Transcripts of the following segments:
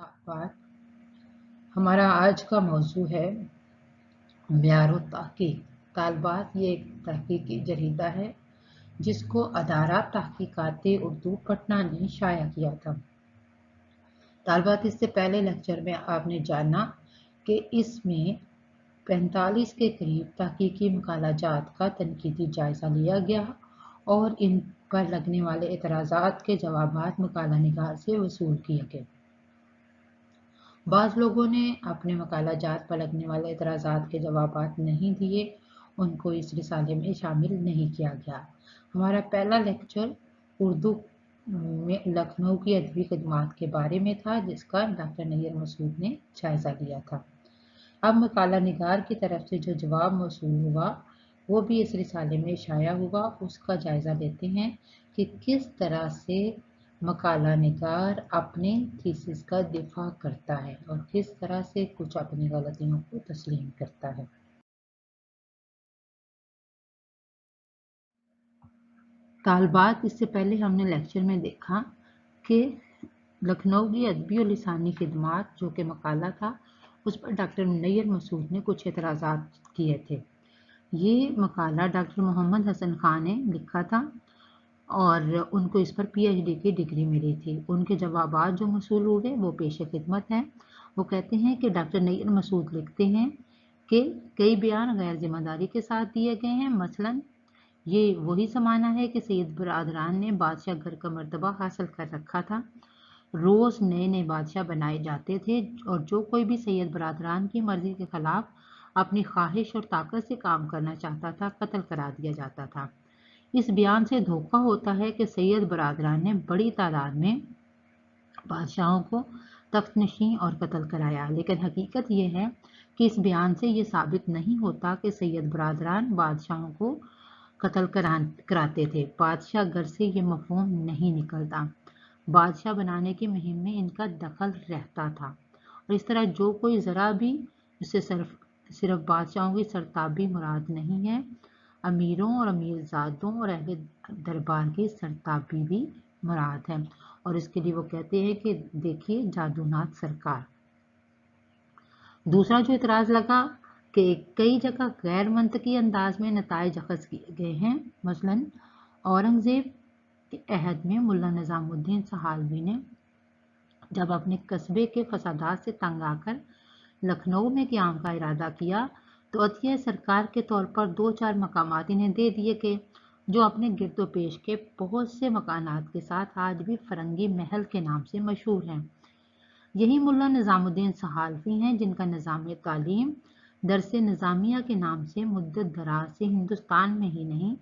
तालबात। हमारा आज का मौजू है म्यार तहकीक। तालबात ये एक तहकीकी जरीदा है जिसको अदारा तहकीकात उर्दू पटना ने शाया किया था। तालबात इससे पहले लेक्चर में आपने जाना कि इसमें 45 के करीब तहकीकी मकालाजात का तनकीदी जायज़ा लिया गया और इन पर लगने वाले एतराज़ात के जवाबात मकाला निगार से वसूल किए गए। बाज़ लोगों ने अपने मकालाजात पर लगने वाले एतराज़ात के जवाबात नहीं दिए, उनको इस रिसाले में शामिल नहीं किया गया। हमारा पहला लेक्चर उर्दू में लखनऊ की अदबी खिदमात के बारे में था, जिसका डॉक्टर नैयर मसूद ने जायज़ा लिया था। अब मकाला निगार की तरफ से जो जवाब मौसूल हुआ वो भी इस रिसाले में शाया हुआ, उसका जायज़ा लेते हैं कि किस तरह से मकाला निगार अपने थीसिस का दिफा करता है और किस तरह से कुछ अपनी गलतियों को तस्लीम करता है। तालबात इससे पहले हमने लेक्चर में देखा कि लखनऊ की अदबी और लिसानी खिदमात जो कि मकाला था, उस पर डॉक्टर नैयर मसूद ने कुछ एतराज़ात किए थे। ये मकाला डॉक्टर मोहम्मद हसन खान ने लिखा था और उनको इस पर PhD की डिग्री मिली थी। उनके जवाबात जो मसूल हुए वो पेश खिदमत हैं। वो कहते हैं कि डॉक्टर नैयर मसूद लिखते हैं कि कई बयान गैर जिम्मेदारी के साथ दिए गए हैं। मसलन ये वही ज़माना है कि सैयद बरादरान ने बादशाह घर का मर्तबा हासिल कर रखा था। रोज़ नए नए बादशाह बनाए जाते थे और जो कोई भी सैयद बरादरान की मर्जी के खिलाफ अपनी ख्वाहिश और ताकत से काम करना चाहता था, कत्ल करा दिया जाता था। इस बयान से धोखा होता है कि सैयद बरादरान ने बड़ी तादाद में बादशाहों को तख्त नशीं और कत्ल कराया, लेकिन हकीकत यह है कि इस बयान से ये साबित नहीं होता कि सैयद बरादरान बादशाहों को कत्ल कराते थे। बादशाह घर से ये मफहूम नहीं निकलता। बादशाह बनाने की मुहिम में इनका दखल रहता था और इस तरह जो कोई ज़रा भी इससे सिर्फ बादशाहों की सरताबी मुराद नहीं है, अमीरों और अमीरजादों और अहले दरबार की सरताबी भी मुराद है। और इसके लिए वो कहते हैं कि देखिए जादूनाथ सरकार। दूसरा जो इतराज़ लगा कि कई जगह गैर मंतकी अंदाज में नताइज अखज़ किए गए हैं। मसलन औरंगज़ेब के अहद में मुल्ला निज़ामुद्दीन सहालवी ने जब अपने कस्बे के फसादात से तंग आकर लखनऊ में क़याम का इरादा किया तो अतिया सरकार के तौर पर 2-4 मकामात इन्हें दे दिए गए, जो अपने गिरदो पेश के बहुत से मकानात के साथ आज भी फरंगी महल के नाम से मशहूर हैं। यही मुल्ला निज़ामुद्दीन सहालवी हैं जिनका निज़ाम तालीम दरस निज़ामिया के नाम से मुद्दत दराज से हिंदुस्तान में ही नहीं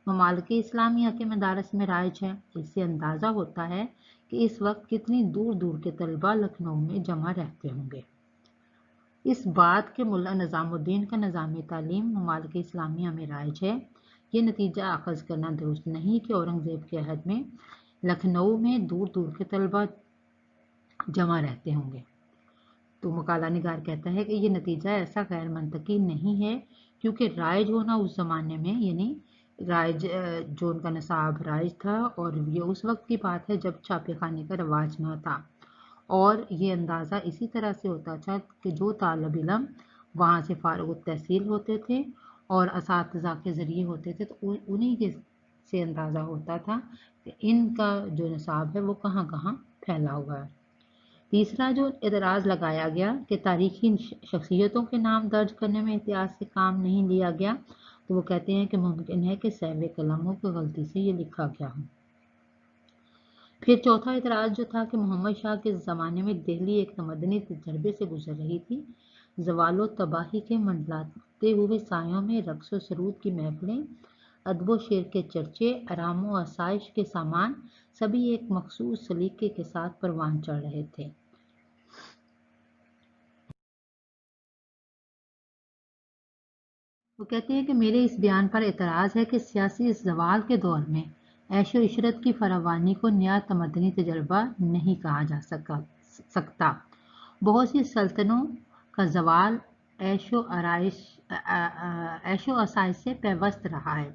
ममालिक इस्लामिया के मदारस में राइज है। इससे अंदाज़ा होता है कि इस वक्त कितनी दूर दूर के तलबा लखनऊ में जमा रहते होंगे। इस बात के मुल्ला निज़ामुद्दीन का निज़ाम तालीम ममालिक इस्लामिया में राइज है, ये नतीजा अखज़ करना दुरुस्त नहीं कि औरंगज़ेब के अहद में लखनऊ में दूर दूर के तलबा जमा रहते होंगे। तो मकाला निगार कहता है कि ये नतीजा ऐसा गैर मंतकी नहीं है, क्योंकि राइज होना उस ज़माने में यानी राइज जो उनका नसाब राइज था और ये उस वक्त की बात है जब छापे खाने का रवाज न था। और ये अंदाज़ा इसी तरह से होता था कि जो तालिब इल्म वहाँ से फारुग तहसील होते थे और असातिज़ा के ज़रिए होते थे, तो उन्हीं के से अंदाज़ा होता था कि इनका जो नसाब है वो कहाँ कहाँ फैला हुआ है। तीसरा जो एतराज़ लगाया गया कि तारीखी शख्सियतों के नाम दर्ज करने में एहतियात से काम नहीं लिया गया, तो वो कहते हैं कि मुमकिन है कि सहवे कलम हो कि गलती से ये लिखा गया हो। फिर चौथा एतराज़ जो था कि मोहम्मद शाह के ज़माने में दिल्ली एक तमदनी तजर्बे से गुजर रही थी। ज़वालो तबाही के मंडलाते हुए सायों में रक्स व सरूद की महफिलें, अदब शेर के चर्चे, आराम व आसाइश के सामान सभी एक मखसूस सलीके के साथ परवान चढ़ रहे थे। वो कहते हैं कि मेरे इस बयान पर एतराज़ है कि सियासी इस ज़वाल के दौर में ऐशो इशरत की फरावानी को नया तमदनी तजर्बा नहीं कहा जा सकता। बहुत सी सल्तनों का ज़वाल ऐशो आसाइश से पैवस्त रहा है।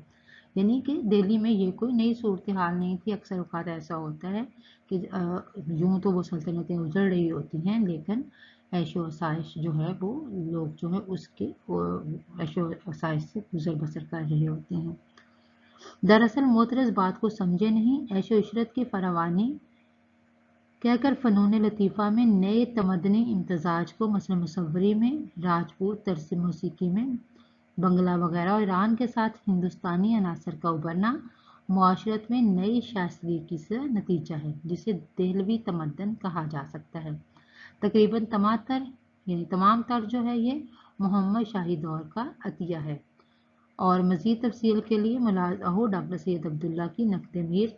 यानी कि दिल्ली में ये कोई नई सूरत हाल नहीं थी। अक्सर औक़ात ऐसा होता है कि यूँ तो वो सल्तनतें उजड़ रही होती हैं, लेकिन ऐशो आसाइश जो है वो लोग जो है उसके ऐशो आसाइश से गुजर बसर कर रहे होते हैं। दरअसल मोतरस बात को समझे नहीं, ऐशो इशरत की फरावानी कहकर फ़नून लतीफ़ा में नए तमदनी इम्तजाज को मसलन मुसव्वरी में, राजपूत तर्ज मौसीकी में, बंगला वगैरह और ईरान के साथ हिंदुस्तानी अनासर का उभरना मुआशरत में नई शास्त्रीकी से नतीजा है, जिसे देहलवी तमद्दन कहा जा सकता है। तकरीबन तमाम तर जो है ये मोहम्मद शाही दौर का अतिया है। और मज़ीद तफसील के लिए मुलाज़ा हो डॉक्टर सैयद अब्दुल्ला की नक़्द मीर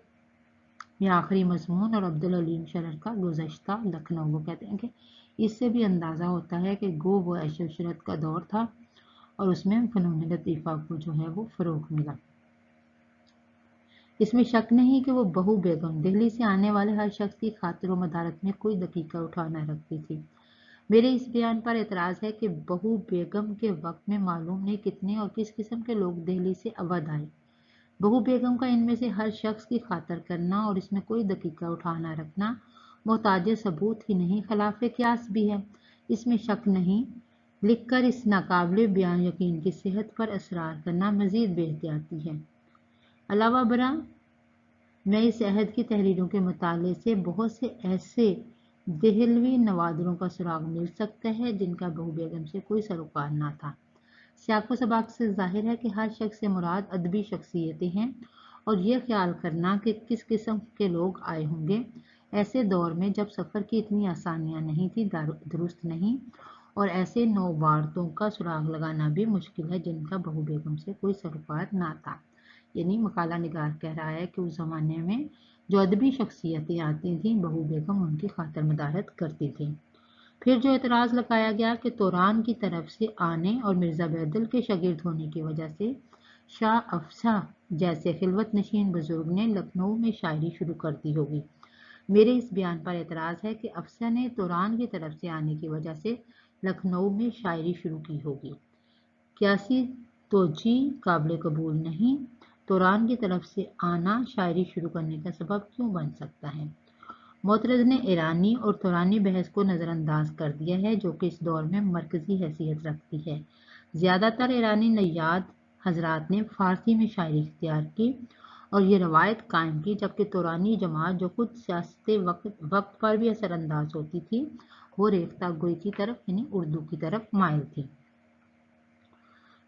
या आखिरी मज़मून और अब्दुल अलीम शरर का गुज़श्ता लखनऊ। वो कहते हैं कि इससे भी अंदाज़ा होता है कि गो वो ऐशो इशरत का दौर था और उसमें फ़नून लतीफ़ा को जो है वो फ़रोग़ मिला। इसमें शक नहीं कि वो बहू बेगम दिल्ली से आने वाले हर शख्स की खातिर व मदारत में कोई दकीका उठा न रखती थी। मेरे इस बयान पर एतराज़ है कि बहू बेगम के वक्त में मालूम नहीं कितने और किस किस्म के लोग दिल्ली से अवध आए। बहू बेगम का इनमें से हर शख्स की खातर करना और इसमें कोई दकीका उठाना रखना मोहताज सबूत ही नहीं खिलाफ क़यास भी है। इसमें शक नहीं, लिख कर इस नाकाबिले बयान यकीन की सेहत पर असरार करना मज़ीद बेहतियाती है। अलावा बरा मैं इस अहद की तहरीरों के मुताले से बहुत से ऐसे देहलवी नवादरों का सुराग मिल सकता है जिनका बहू बेगम से कोई सरोकार ना था। सियाक़ो सबाक़ से ज़ाहिर है कि हर शख्स से मुराद अदबी शख्सियतें हैं और यह ख्याल करना कि किस किस्म के लोग आए होंगे ऐसे दौर में जब सफ़र की इतनी आसानियाँ नहीं थी दुरुस्त नहीं, और ऐसे नौवारतों का सुराग लगाना भी मुश्किल है जिनका बहू बेगम से कोई सरोकार ना था। यानी मकाला निगार कह रहा है कि उस ज़माने में जो अदबी शख्सियतें आती थीं बहू बेगम उनकी खातर मदारत करती थी। फिर जो एतराज़ लगाया गया कि तुरान की तरफ से आने और मिर्ज़ा बैदल के शागिर्द होने की वजह से शाह अफसा जैसे खिलवत नशीन बुजुर्ग ने लखनऊ में शायरी शुरू कर दी होगी। मेरे इस बयान पर एतराज़ है कि अफसा ने तुरान की तरफ से आने की वजह से लखनऊ में शायरी शुरू की होगी। क्यासी तोजी काबिल कबूल नहीं, तुरान की तरफ से आना शायरी शुरू करने का सबब क्यों बन सकता है। मोतरज़ ने ईरानी और तुरानी बहस को नज़रअंदाज कर दिया है जो कि इस दौर में मरकज़ी हैसियत रखती है। ज़्यादातर ईरानी नय्याद हजरात ने फ़ारसी में शायरी इख्तियार की और ये रवायत कायम की, जबकि तुरानी जमात जो खुद सियासत वक्त पर भी असरअंदाज होती थी वो रेख्ता गोई की तरफ यानी उर्दू की तरफ माइल थी।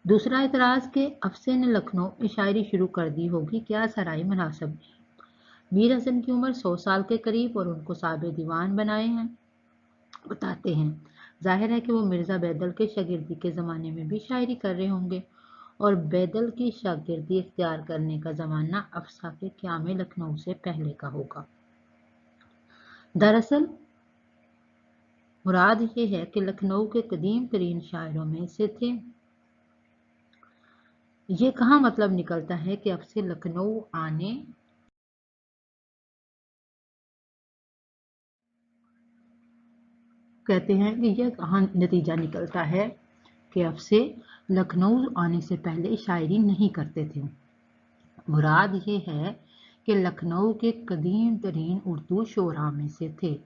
दूसरा एतराज़ के अफसे ने लखनऊ में शायरी शुरू कर दी होगी क्या सराई मुनासिब नहीं। मीर हसन की उम्र 100 साल के करीब और उनको साहिब दीवान बनाए हैं बताते हैं। जाहिर है कि वो मिर्ज़ा बैदल के शागिर्दी के ज़माने में भी शायरी कर रहे होंगे और बैदल की शागिर्दी इख्तियार करने का ज़माना अफसा के क़याम लखनऊ से पहले का होगा। दरअसल मुराद ये है कि लखनऊ के कदीम तरीन शायरों में से थे। ये कहाँ मतलब निकलता है कि अब से लखनऊ आने कहते हैं कि यह कहाँ नतीजा निकलता है कि अब से लखनऊ आने से पहले शायरी नहीं करते थे। मुराद ये है कि लखनऊ के कदीम तरीन उर्दू शोरा में से थे।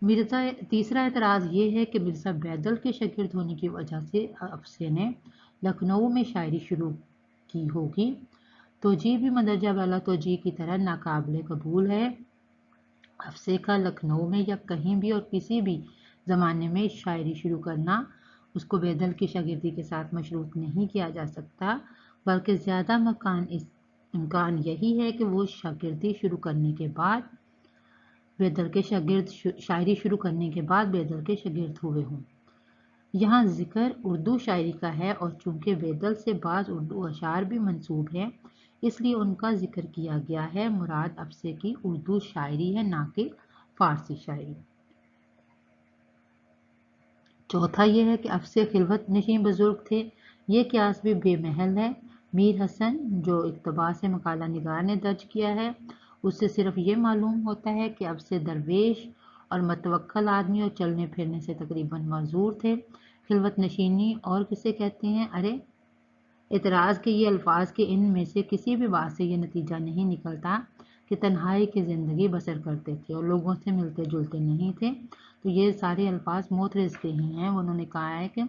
तीसरा एतराज़ ये है कि मिर्ज़ा बैदल के शागिर्द होने की वजह से अफसे ने लखनऊ में शायरी शुरू की होगी। तोजी भी मंदरजा वाला तोजी की तरह नाकाबिले कबूल है। अफसे का लखनऊ में या कहीं भी और किसी भी ज़माने में शायरी शुरू करना उसको बैदल की शागिर्दी के साथ मशरूत नहीं किया जा सकता, बल्कि ज़्यादा इम्कान यही है कि वो शागिर्दी शुरू करने के बाद बैदल के शागिर्द शायरी शुरू करने के बाद बैदल के शागिर्द हुए हों। यहाँ ज़िक्र उर्दू शायरी का है और चूँकि बैदल से बाज़ उर्दू अशार भी मंसूब हैं इसलिए उनका जिक्र किया गया है। मुराद अफसे की उर्दू शायरी है ना कि फ़ारसी शायरी। चौथा यह है कि अफसे खिलवत नशीन बुजुर्ग थे। ये क़यास भी बेमहल है। मीर हसन जो इक़्तिबास मकाला निगार ने दर्ज किया है उससे सिर्फ ये मालूम होता है कि अफसे दरवेश और मतवक्कल आदमी और चलने फिरने से तकरीबन माजूर थे। खिलवत नशीनी और किसे कहते हैं? अरे اعتراض کے یہ الفاظ کہ ان میں سے کسی بھی بات سے یہ نتیجہ نہیں نکلتا کہ تنہائی کی زندگی بسر کرتے تھے اور لوگوں سے ملتے جلتے نہیں تھے، تو یہ سارے الفاظ معترض کے ہی ہیں۔ انہوں نے کہا ہے کہ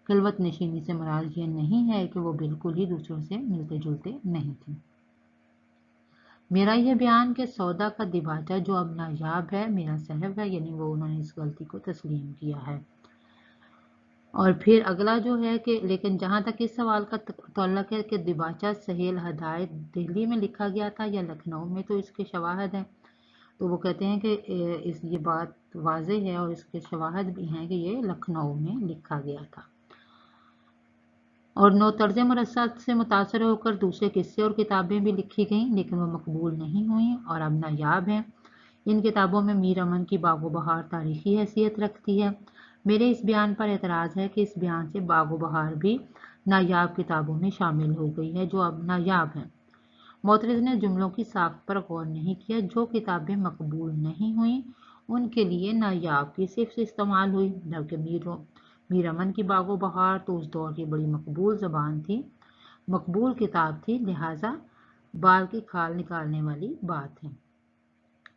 خلوت نشینی سے مراد یہ نہیں ہے کہ وہ بالکل ہی دوسروں سے ملتے جلتے نہیں تھے۔ میرا یہ بیان کہ سودا کا دباچہ جو اب نایاب ہے میرا صاحب ہے، یعنی وہ انہوں نے اس غلطی کو تسلیم کیا ہے۔ اور پھر اگلا جو ہے کہ لیکن جہاں تک اس سوال کا تعلق ہے کہ دباچہ سہیل ہدایت دہلی میں لکھا گیا تھا یا لکھنؤ میں، تو اس کے شواہد ہیں۔ تو وہ کہتے ہیں کہ یہ بات واضح ہے اور اس کے شواہد بھی ہیں کہ یہ لکھنؤ میں لکھا گیا تھا۔ اور نو طرز مرصع سے متاثر ہو کر دوسرے قصے اور کتابیں بھی لکھی گئیں لیکن وہ مقبول نہیں ہوئیں اور اب نایاب ہیں۔ ان کتابوں میں میر امن کی باغ و بہار تاریخی حیثیت رکھتی ہے۔ میرے اس بیان پر اعتراض ہے کہ اس بیان سے باغ و بہار بھی نایاب کتابوں میں شامل ہو گئی ہے جو اب نایاب ہیں۔ معترض نے جملوں کی ساخت پر غور نہیں کیا۔ جو کتابیں مقبول نہیں ہوئیں ان کے لیے نایاب کی صرف استعمال ہوئی، جبکہ میر امن کی باغ و بہار تو اس دور کی بڑی مقبول زبان تھی، مقبول کتاب تھی، لہٰذا بال کی کھال نکالنے والی بات ہے۔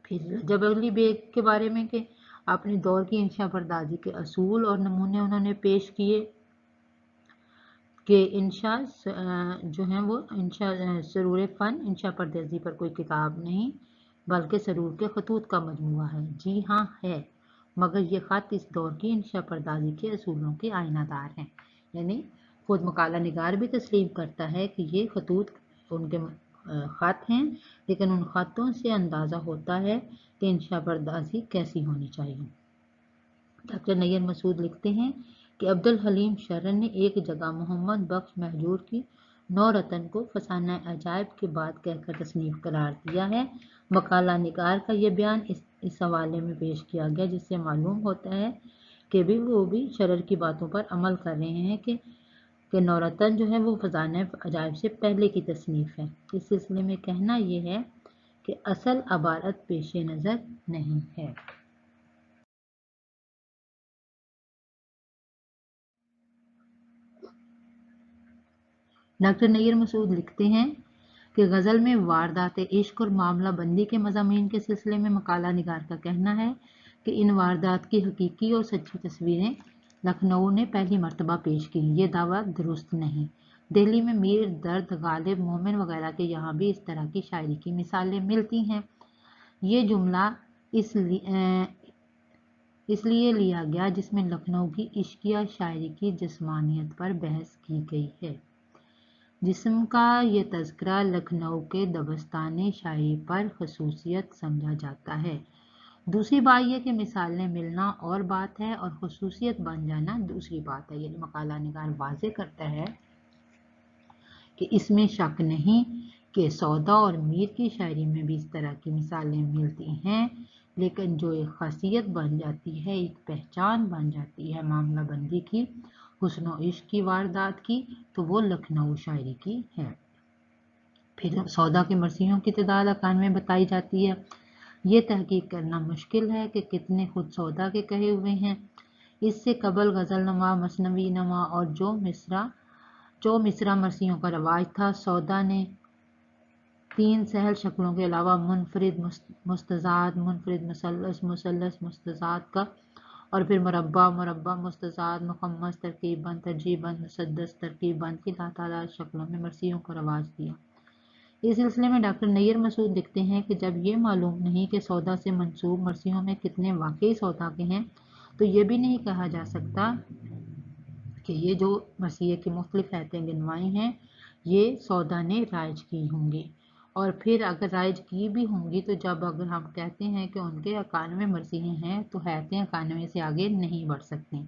پھر رجب علی بیگ کے بارے میں کہ اپنے دور کی انشا پردازی کے اصول اور نمونے انہوں نے پیش کیے کہ انشا جو ہیں وہ انشا سرور فن انشا پردازی پر کوئی کتاب نہیں بلکہ سرور کے خطوط کا مجموعہ ہے۔ جی ہاں ہے، مگر یہ خط اس دور کی انشا پردازی کے اصولوں کے آئینہ دار ہیں۔ یعنی خود مقالہ نگار بھی تسلیم کرتا ہے کہ یہ خطوط ان کے خط ہیں، لیکن ان خطوں سے اندازہ ہوتا ہے کہ انشا پردازی کیسی ہونی چاہیے۔ ڈاکٹر نیر مسعود لکھتے ہیں کہ عبدالحلیم شرن نے ایک جگہ محمد بخش مہجور کی نو رتن کو فسانہ عجائب کی بات کہہ کر تصنیف قرار دیا ہے۔ مقالہ نگار کا یہ بیان اس حوالے میں پیش کیا گیا جس سے معلوم ہوتا ہے کہ وہ بھی شرر کی باتوں پر عمل کر رہے ہیں کہ نورتن جو ہے وہ فسانہ عجائب سے پہلے کی تصنیف ہے۔ اس سلسلے میں کہنا یہ ہے کہ اصل عبارت پیش نظر نہیں ہے۔ ڈاکٹر نیر مسعود لکھتے ہیں کہ غزل میں واردات عشق اور معاملہ بندی کے مضامین کے سلسلے میں مقالہ نگار کا کہنا ہے کہ ان واردات کی حقیقی اور سچی تصویریں لکھنؤ نے پہلی مرتبہ پیش کی۔ یہ دعویٰ درست نہیں۔ دہلی میں میر درد غالب مومن وغیرہ کے یہاں بھی اس طرح کی شاعری کی مثالیں ملتی ہیں۔ یہ جملہ اس لیے لیا گیا جس میں لکھنؤ کی عشقیہ شاعری کی جسمانیت پر بحث کی گئی ہے۔ جسم کا یہ تذکرہ لکھنؤ کے دبستان شاعری پر خصوصیت سمجھا جاتا ہے۔ دوسری بات یہ کہ مثالیں ملنا اور بات ہے اور خصوصیت بن جانا دوسری بات ہے۔ یعنی مقالہ نگار واضح کرتا ہے کہ اس میں شک نہیں کہ سودا اور میر کی شاعری میں بھی اس طرح کی مثالیں ملتی ہیں، لیکن جو ایک خاصیت بن جاتی ہے، ایک پہچان بن جاتی ہے معاملہ بندی کی، حسن و عشق کی واردات کی، تو وہ لکھنؤ شاعری کی ہے۔ پھر سودا کے مرثیوں کی تعداد 91 بتائی جاتی ہے۔ یہ تحقیق کرنا مشکل ہے کہ کتنے خود سودا کے کہے ہوئے ہیں۔ اس سے قبل غزل نما، مثنوی نما اور جو مصرع مرثیوں کا رواج تھا، سودا نے 3 سہل شکلوں کے علاوہ منفرد مستزاد، منفرد مثلث، مثلث مستزاد کا، اور پھر مربع، مربع مستزاد، مخمس ترکیب بند، ترجیح بند، مسدس ترکیب بند کی لاتعداد شکلوں میں مرثیوں کا رواج دیا۔ اس سلسلے میں ڈاکٹر نیر مسعود لکھتے ہیں کہ جب یہ معلوم نہیں کہ سودا سے منسوب مرثیوں میں کتنے واقعی سودا کے ہیں، تو یہ بھی نہیں کہا جا سکتا کہ یہ جو مرثیے کی مختلف ایتیں گنوائی ہیں یہ سودا نے رائج کی ہوں گی، اور پھر اگر رائج کی بھی ہوں گی تو جب اگر ہم کہتے ہیں کہ ان کے 91 مرثیے ہیں تو ایتیں 91 سے آگے نہیں بڑھ سکتی۔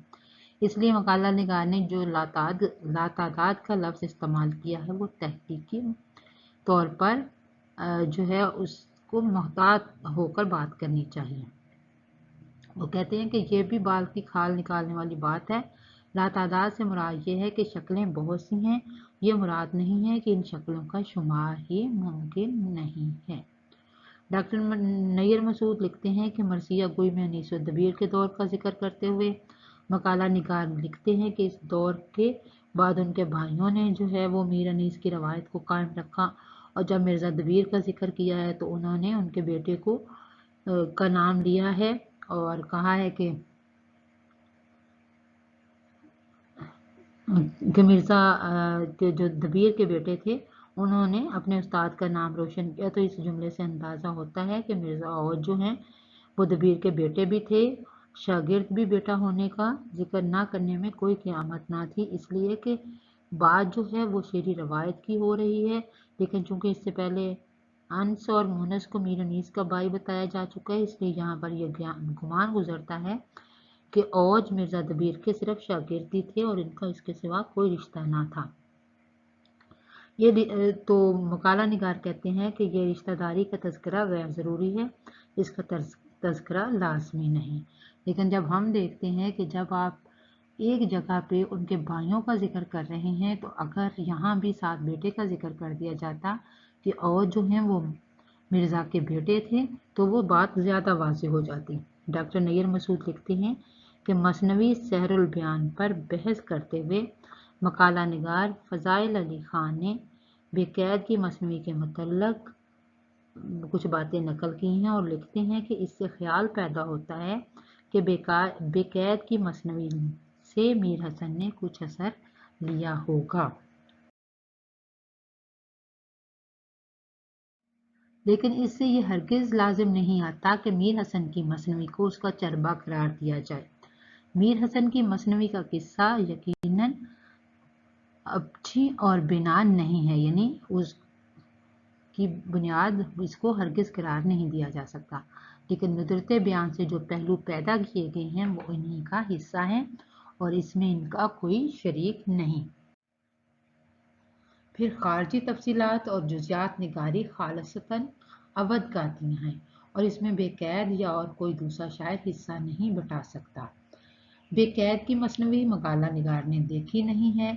اس لیے مقالہ نگار نے جو لاتعداد کا لفظ استعمال کیا ہے وہ تحقیقی طور پر جو ہے اس کو محتاط ہو کر بات کرنی چاہیے۔ وہ کہتے ہیں کہ یہ بھی بال کی کھال نکالنے والی بات ہے۔ لاتعداد سے مراد یہ ہے کہ شکلیں بہت سی ہیں، یہ مراد نہیں ہے کہ ان شکلوں کا شمار ہی ممکن نہیں ہے۔ ڈاکٹر نیر مسعود لکھتے ہیں کہ مرثیہ گوئی میں انیس و دبیر کے دور کا ذکر کرتے ہوئے مقالہ نگار لکھتے ہیں کہ اس دور کے बाद उनके भाइयों ने जो है वो मीर अनीस की रवायत को कायम रखा, और जब मिर्ज़ा दबीर का जिक्र किया है तो उन्होंने उनके बेटे को का नाम लिया है और कहा है कि मिर्ज़ा के जो दबीर के बेटे थे उन्होंने अपने उस्ताद का नाम रोशन किया। तो इस जुमले से अंदाज़ा होता है कि मिर्ज़ा औद जो हैं वो दबीर के बेटे भी थे। शागिर्द भी बेटा होने का जिक्र ना करने में कोई क़यामत ना थी, इसलिए कि बात जो है वो शेरी रवायत की हो रही है, लेकिन चूंकि इससे पहले अनस और मुनस को मीर अनीस का भाई बताया जा चुका है, इसलिए यहाँ पर यह गुमान गुजरता है कि औज मिर्ज़ा दबीर के सिर्फ शागिर्दी थे और इनका इसके सिवा कोई रिश्ता ना था। ये तो मकाला निगार कहते हैं कि ये रिश्तेदारी का तज़किरा गैर ज़रूरी है, इसका तज़किरा लाजमी नहीं। लेकिन जब हम देखते हैं कि जब आप एक जगह पे उनके भाइयों का जिक्र कर रहे हैं तो अगर यहाँ भी साथ बेटे का जिक्र कर दिया जाता कि और जो हैं वो मिर्ज़ा के बेटे थे तो वो बात ज़्यादा वाज़ेह हो जाती। डॉक्टर नैयर मसूद लिखते हैं कि मसनवी सहरुल बयान पर बहस करते हुए मकाला निगार फ़ज़ाइल अली ख़ान ने बेक़ैद की मसनवी के मुतल्लक़ कुछ बातें नकल की हैं और लिखते हैं कि इससे ख्याल पैदा होता है कि बेक़ैद की मसनवी से मीर हसन ने कुछ असर लिया होगा, लेकिन इससे ये हरगिज़ लाजिम नहीं आता कि मीर हसन की मसनवी को उसका चरबा करार दिया जाए। मीर हसन की मसनवी का किस्सा यकीनन अच्छी और बिना नहीं है, यानी उसकी बुनियाद इसको हरगिज़ करार नहीं दिया जा सकता, लेकिन नुदरत बयान से जो पहलू पैदा किए गए हैं वो इन्हीं का हिस्सा हैं और इसमें इनका कोई शरीक नहीं। फिर खारजी तफसीलात और जुज़ियात निगारी खालसतन अवध का अतिया हैं और इसमें बेक़ैद या और कोई दूसरा शायर हिस्सा नहीं बता सकता। बेक़ैद की मसनवी मकाला निगार ने देखी नहीं है।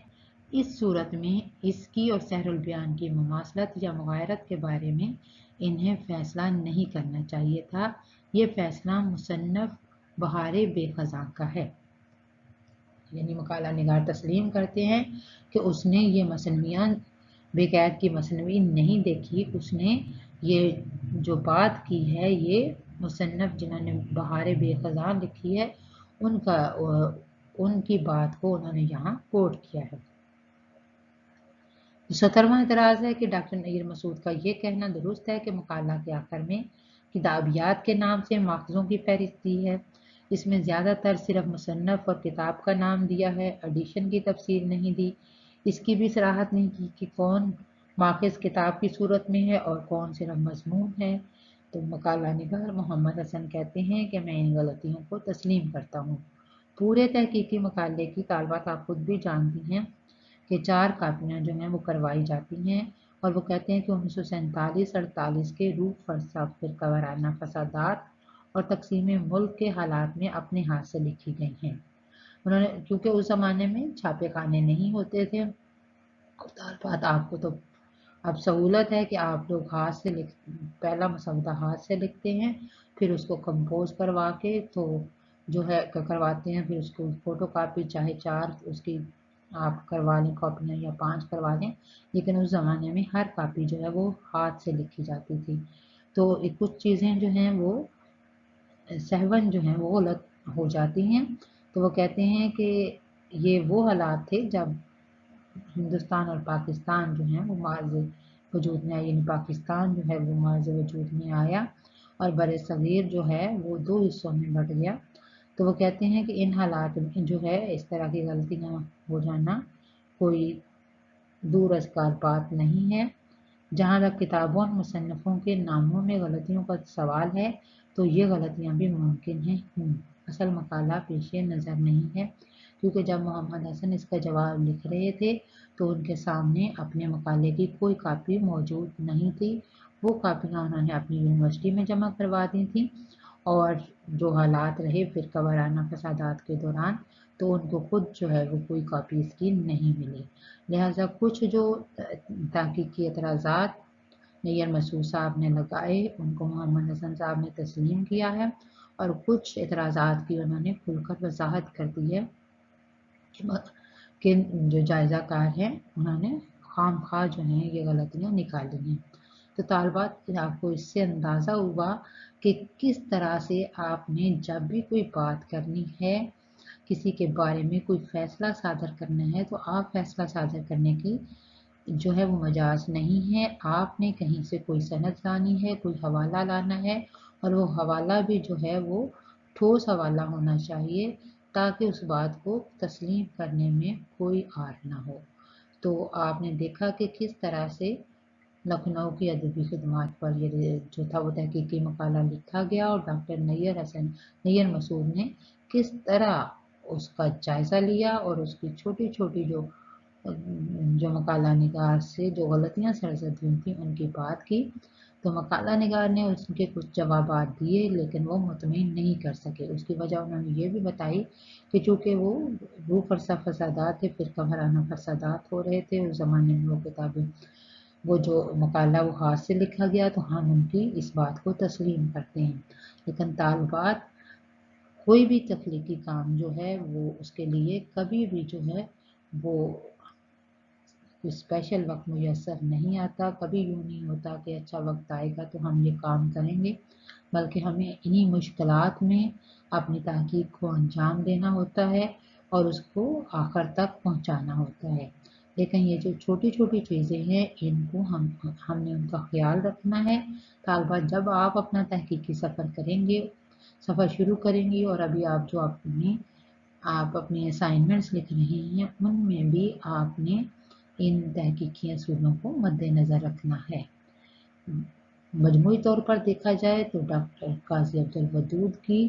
इस सूरत में इसकी और सहरुल बयान की मुमासलत या मुगायरत के बारे में इन्हें फ़ैसला नहीं करना चाहिए था। ये फ़ैसला मुसन्नफ़ बहारे बेख़ज़ां का है, यानी मकाला निगार तस्लीम करते हैं कि उसने ये मसनवियाँ बेक़ैद की मसनवी नहीं देखी, उसने ये जो बात की है ये मुसन्नफ़ जिन्होंने बहारे बेख़ज़ां लिखी है उनकी बात को उन्होंने यहाँ कोट किया है। 17वां एतराज़ है कि डॉक्टर नैयर मसूद का ये कहना दुरुस्त है कि मकाला के आखिर में किताबियात के नाम से माखज़ों की फहरिस्त दी है। इसमें ज़्यादातर सिर्फ मुसन्नफ़ और किताब का नाम दिया है, एडिशन की तफसील नहीं दी। इसकी भी सराहत नहीं की कि कौन माखज़ किताब की सूरत में है और कौन सिर्फ मज़मून है। तो मकाला निगार मोहम्मद हसन कहते हैं कि मैं इन गलतियों को तस्लीम करता हूँ। पूरे तहकीकी मकाले की तालबात आप खुद भी जानती हैं कि 4 कापियाँ जो हैं वो करवाई जाती हैं और वो कहते हैं कि 1947-48 के रूह फरसा फ़िरका वाराना फसादात और तकसीम मुल्क के हालात में अपने हाथ से लिखी गई हैं। उन्होंने क्योंकि उस ज़माने में छापे खाने नहीं होते थे, तालबात आपको तो अब सहूलत है कि आप लोग हाथ से पहला मसौदा हाथ से लिखते हैं, फिर उसको कंपोज करवा के तो जो है करवाते हैं, फिर उसको फ़ोटो कापी चाहे 4 उसकी आप करवा लें कॉपियाँ या 5 करवा लें, लेकिन उस ज़माने में हर कापी जो है वो हाथ से लिखी जाती थी। तो कुछ चीज़ें जो हैं वो सहवन जो हैं वो गलत हो जाती हैं। तो वो कहते हैं कि ये वो हालात थे जब हिंदुस्तान और पाकिस्तान जो हैं वो मार्ज़ वजूद में आया, यानी पाकिस्तान जो है वो मार्ज़ वजूद में आया और बरसग़ीर जो है वो 2 हिस्सों में बँट गया। तो वो कहते हैं कि इन हालात में जो है इस तरह की गलतियाँ हो जाना कोई दूरअज़कार बात नहीं है। जहाँ तक किताबों और मुसन्नफ़ों के नामों में गलतियों का सवाल है तो ये गलतियाँ भी मुमकिन हैं। असल मकाला पेशे नज़र नहीं है, क्योंकि जब मोहम्मद हसन इसका जवाब लिख रहे थे तो उनके सामने अपने मकाले की कोई कापी मौजूद नहीं थी। वो कापियाँ उन्होंने अपनी यूनिवर्सिटी में जमा करवा दी थी और जो हालात रहे फ़िरका वाराना फसादात के दौरान तो उनको खुद जो है वो कोई कापी इसकी नहीं मिली। लिहाजा कुछ जो तहकीकी एतराज़ात नैयर मसूद साहब ने लगाए उनको मोहम्मद हसन साहब ने तस्लीम किया है और कुछ एतराज़ात की उन्होंने खुलकर वजाहत कर दी है کہ جو جائزہ کار ہیں انہوں نے خام خواہ جو ہیں یہ غلطیاں نکالی ہیں۔ تو طالبات آپ کو اس سے اندازہ ہوا کہ کس طرح سے آپ نے جب بھی کوئی بات کرنی ہے، کسی کے بارے میں کوئی فیصلہ صادر کرنا ہے، تو آپ فیصلہ صادر کرنے کی جو ہے وہ مجاز نہیں ہے، آپ نے کہیں سے کوئی سند لانی ہے، کوئی حوالہ لانا ہے، اور وہ حوالہ بھی جو ہے وہ ٹھوس حوالہ ہونا چاہیے تاکہ اس بات کو تسلیم کرنے میں کوئی آر نہ ہو۔ تو آپ نے دیکھا کہ کس طرح سے لکھنؤ کی ادبی خدمات پر یہ جو تھا وہ تحقیقی مقالہ لکھا گیا، اور ڈاکٹر نیر مسعود نے کس طرح اس کا جائزہ لیا اور اس کی چھوٹی چھوٹی جو مقالہ نگار سے جو غلطیاں سرزد ہوئی تھیں ان کی بات کی۔ تو مقالہ نگار نے اس کے کچھ جوابات دیے لیکن وہ مطمئن نہیں کر سکے۔ اس کی وجہ انہوں نے یہ بھی بتائی کہ چونکہ وہ روح فرسا فسادات تھے، فرقہ وارانہ فسادات ہو رہے تھے اس زمانے میں، وہ کتابیں وہ جو مقالہ وہ ہاتھ سے لکھا گیا تو ہم ان کی اس بات کو تسلیم کرتے ہیں، لیکن طالبات کوئی بھی تخلیقی کام جو ہے وہ اس کے لیے کبھی بھی جو ہے وہ اسپیشل وقت میسر نہیں آتا، کبھی یوں نہیں ہوتا کہ اچھا وقت آئے گا تو ہم یہ کام کریں گے، بلکہ ہمیں انہی مشکلات میں اپنی تحقیق کو انجام دینا ہوتا ہے اور اس کو آخر تک پہنچانا ہوتا ہے۔ لیکن یہ جو چھوٹی چھوٹی چیزیں ہیں ان کو ہم نے ان کا خیال رکھنا ہے۔ طالبات جب آپ اپنا تحقیقی سفر شروع کریں گی اور ابھی آپ جو آپ اپنی اسائنمنٹس لکھ رہے ہیں ان میں بھی آپ نے ان تحقیقی اصولوں کو مد نظر رکھنا ہے۔ مجموعی طور پر دیکھا جائے تو ڈاکٹر قاضی عبدالودود کی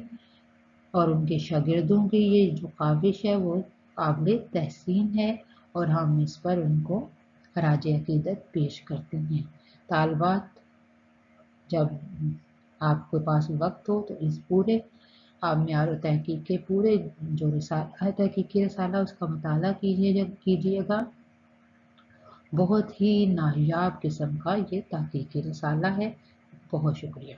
اور ان کے شاگردوں کی یہ جو کاوش ہے وہ قابل تحسین ہے اور ہم اس پر ان کو خراج عقیدت پیش کرتے ہیں۔ طالبات جب آپ کے پاس وقت ہو تو اس پورے آپ معیار و تحقیق کے پورے جو رسالہ ہے تحقیقی رسالہ اس کا مطالعہ کیجیے گا۔ بہت ہی نایاب قسم کا یہ تحقیقی رسالہ ہے۔ بہت شکریہ۔